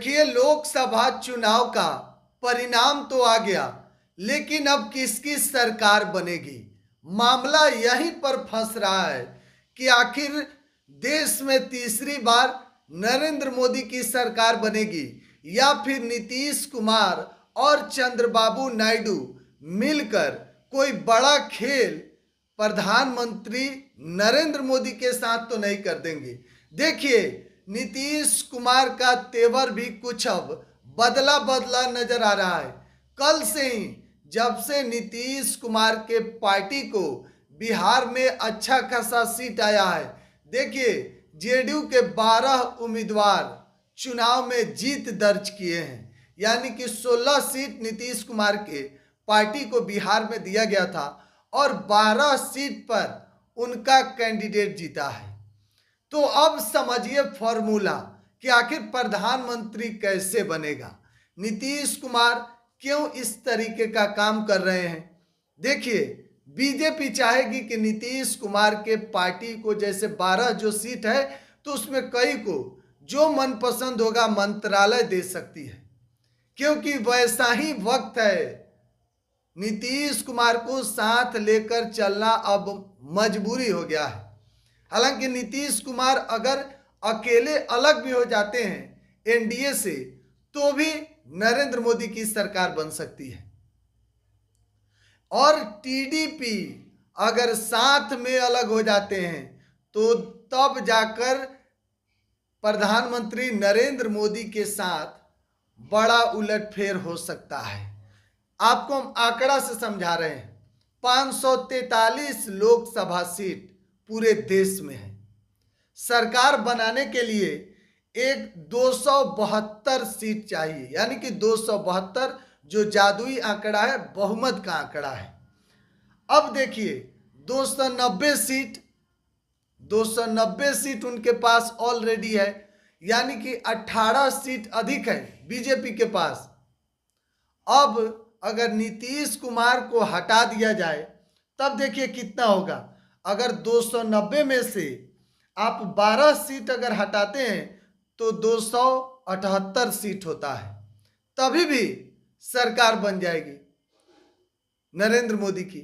देखिए, लोकसभा चुनाव का परिणाम तो आ गया, लेकिन अब किसकी सरकार बनेगी, मामला यहीं पर फंस रहा है कि आखिर देश में तीसरी बार नरेंद्र मोदी की सरकार बनेगी या फिर नीतीश कुमार और चंद्रबाबू नायडू मिलकर कोई बड़ा खेल प्रधानमंत्री नरेंद्र मोदी के साथ तो नहीं कर देंगे। देखिए, नीतीश कुमार का तेवर भी कुछ अब बदला बदला नजर आ रहा है। कल से ही जब से नीतीश कुमार के पार्टी को बिहार में अच्छा खासा सीट आया है, देखिए जेडीयू के 12 उम्मीदवार चुनाव में जीत दर्ज किए हैं, यानी कि 16 सीट नीतीश कुमार के पार्टी को बिहार में दिया गया था और 12 सीट पर उनका कैंडिडेट जीता है। तो अब समझिए फॉर्मूला कि आखिर प्रधानमंत्री कैसे बनेगा, नीतीश कुमार क्यों इस तरीके का काम कर रहे हैं। देखिए, बीजेपी चाहेगी कि नीतीश कुमार के पार्टी को जैसे 12 जो सीट है तो उसमें कई को जो मनपसंद होगा मंत्रालय दे सकती है, क्योंकि वैसा ही वक्त है। नीतीश कुमार को साथ लेकर चलना अब मजबूरी हो गया है। हालांकि नीतीश कुमार अगर अकेले अलग भी हो जाते हैं एनडीए से तो भी नरेंद्र मोदी की सरकार बन सकती है, और टीडीपी अगर साथ में अलग हो जाते हैं तो तब जाकर प्रधानमंत्री नरेंद्र मोदी के साथ बड़ा उलटफेर हो सकता है। आपको हम आंकड़ा से समझा रहे हैं, 543 लोकसभा सीट पूरे देश में है। सरकार बनाने के लिए एक 272 सीट चाहिए, यानी कि 272 जो जादुई आंकड़ा है, बहुमत का आंकड़ा है। अब देखिए 290 सीट उनके पास ऑलरेडी है, यानी कि 18 सीट अधिक है बीजेपी के पास। अब अगर नीतीश कुमार को हटा दिया जाए तब देखिए कितना होगा। अगर 290 में से आप 12 सीट अगर हटाते हैं तो 278 सीट होता है, तभी भी सरकार बन जाएगी नरेंद्र मोदी की।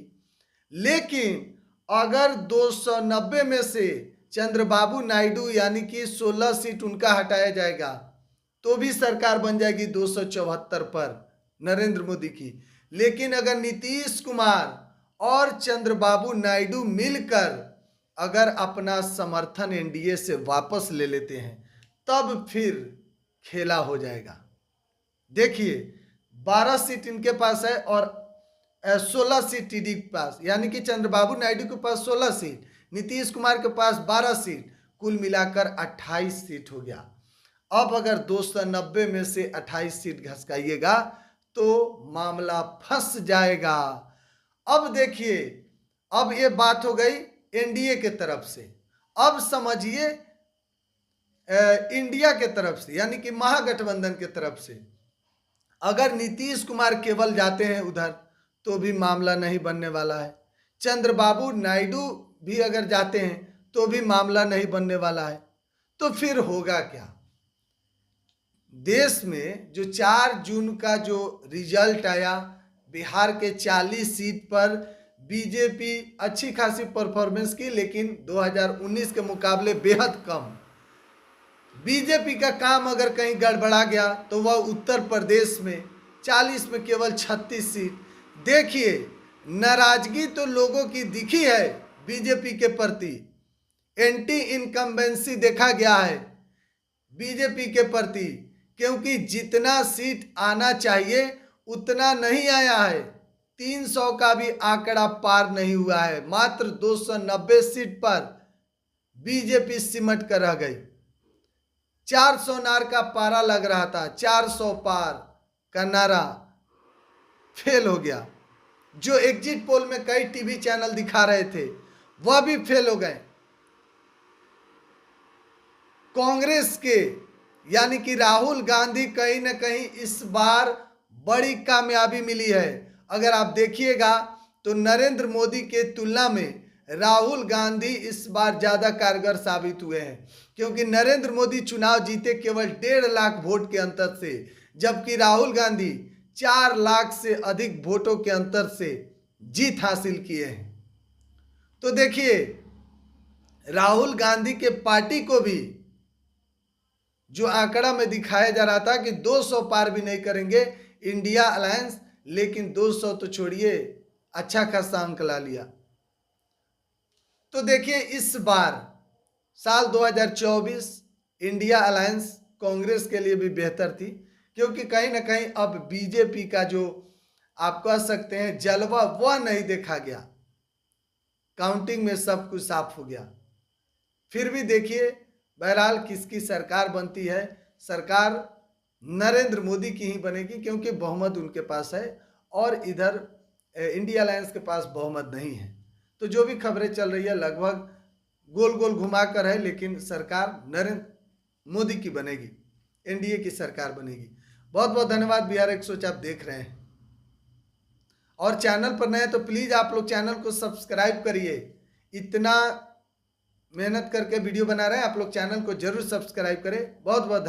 लेकिन अगर 290 में से चंद्रबाबू नायडू यानी कि 16 सीट उनका हटाया जाएगा तो भी सरकार बन जाएगी 274 पर नरेंद्र मोदी की। लेकिन अगर नीतीश कुमार और चंद्रबाबू नायडू मिलकर अगर अपना समर्थन एनडीए से वापस ले लेते हैं तब फिर खेला हो जाएगा। देखिए 12 सीट इनके पास है और 16 सीट टीडी के पास, यानी कि चंद्रबाबू नायडू के पास 16 सीट, नीतीश कुमार के पास 12 सीट, कुल मिलाकर 28 सीट हो गया। अब अगर 290 में से 28 सीट घसकाइएगा तो मामला फंस जाएगा। अब देखिए, अब ये बात हो गई एनडीए के तरफ से। अब समझिए इंडिया के तरफ से, यानी कि महागठबंधन के तरफ से अगर नीतीश कुमार केवल जाते हैं उधर तो भी मामला नहीं बनने वाला है। चंद्रबाबू नायडू भी अगर जाते हैं तो भी मामला नहीं बनने वाला है। तो फिर होगा क्या? देश में जो 4 जून का जो रिजल्ट आया, बिहार के 40 सीट पर बीजेपी अच्छी खासी परफॉर्मेंस की, लेकिन 2019 के मुकाबले बेहद कम। बीजेपी का काम अगर कहीं गड़बड़ा गया तो वह उत्तर प्रदेश में 40 में केवल 36 सीट। देखिए, नाराजगी तो लोगों की दिखी है बीजेपी के प्रति, एंटी इनकम्बेंसी देखा गया है बीजेपी के प्रति, क्योंकि जितना सीट आना चाहिए उतना नहीं आया है। 300 का भी आंकड़ा पार नहीं हुआ है, मात्र 290 सीट पर बीजेपी सिमट कर रह गई। 400 नार का पारा लग रहा था, 400 पार का नारा फेल हो गया। जो एग्जिट पोल में कई टीवी चैनल दिखा रहे थे वह भी फेल हो गए। कांग्रेस के यानी कि राहुल गांधी कहीं ना कहीं इस बार बड़ी कामयाबी मिली है। अगर आप देखिएगा तो नरेंद्र मोदी के तुलना में राहुल गांधी इस बार ज़्यादा कारगर साबित हुए हैं, क्योंकि नरेंद्र मोदी चुनाव जीते केवल 1.5 लाख वोट के अंतर से, जबकि राहुल गांधी 4 लाख से अधिक वोटों के अंतर से जीत हासिल किए हैं। तो देखिए, राहुल गांधी के पार्टी को भी जो आंकड़ा में दिखाया जा रहा था कि 200 पार भी नहीं करेंगे इंडिया अलायंस, लेकिन 200 तो छोड़िए, अच्छा खासा अंक ला लिया। तो देखिए, इस बार साल 2024 इंडिया अलायंस कांग्रेस के लिए भी बेहतर थी, क्योंकि कहीं ना कहीं अब बीजेपी का जो आप कह सकते हैं जलवा वह नहीं देखा गया। काउंटिंग में सब कुछ साफ हो गया। फिर भी देखिए, बहरहाल किसकी सरकार बनती है, सरकार नरेंद्र मोदी की ही बनेगी, क्योंकि बहुमत उनके पास है और इधर इंडिया अलायंस के पास बहुमत नहीं है। तो जो भी खबरें चल रही है लगभग गोल गोल घुमाकर है, लेकिन सरकार नरेंद्र मोदी की बनेगी, एनडीए की सरकार बनेगी। बहुत बहुत धन्यवाद। बिहार 100 आप देख रहे हैं और चैनल पर नए तो प्लीज़ आप लोग चैनल को सब्सक्राइब करिए। इतना मेहनत करके वीडियो बना रहे हैं, आप लोग चैनल को जरूर सब्सक्राइब करें। बहुत बहुत धन्यवाद।